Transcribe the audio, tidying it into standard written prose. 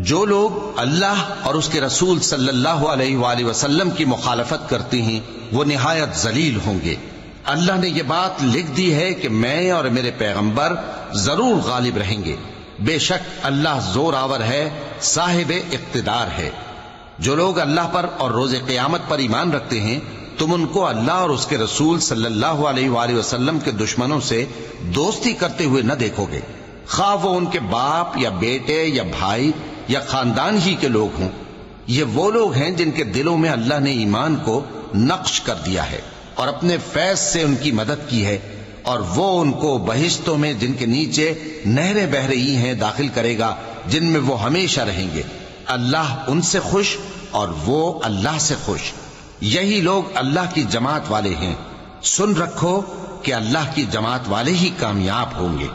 جو لوگ اللہ اور اس کے رسول صلی اللہ علیہ وآلہ وسلم کی مخالفت کرتے ہیں وہ نہایت ذلیل ہوں گے۔ اللہ نے یہ بات لکھ دی ہے کہ میں اور میرے پیغمبر ضرور غالب رہیں گے۔ بے شک اللہ زور آور ہے، صاحب اقتدار ہے۔ جو لوگ اللہ پر اور روز قیامت پر ایمان رکھتے ہیں تم ان کو اللہ اور اس کے رسول صلی اللہ علیہ وآلہ وسلم کے دشمنوں سے دوستی کرتے ہوئے نہ دیکھو گے، خواہ وہ ان کے باپ یا بیٹے یا بھائی یا خاندان ہی کے لوگ ہوں۔ یہ وہ لوگ ہیں جن کے دلوں میں اللہ نے ایمان کو نقش کر دیا ہے اور اپنے فیض سے ان کی مدد کی ہے، اور وہ ان کو بہشتوں میں جن کے نیچے نہریں بہ رہی ہیں داخل کرے گا، جن میں وہ ہمیشہ رہیں گے۔ اللہ ان سے خوش اور وہ اللہ سے خوش۔ یہی لوگ اللہ کی جماعت والے ہیں۔ سن رکھو کہ اللہ کی جماعت والے ہی کامیاب ہوں گے۔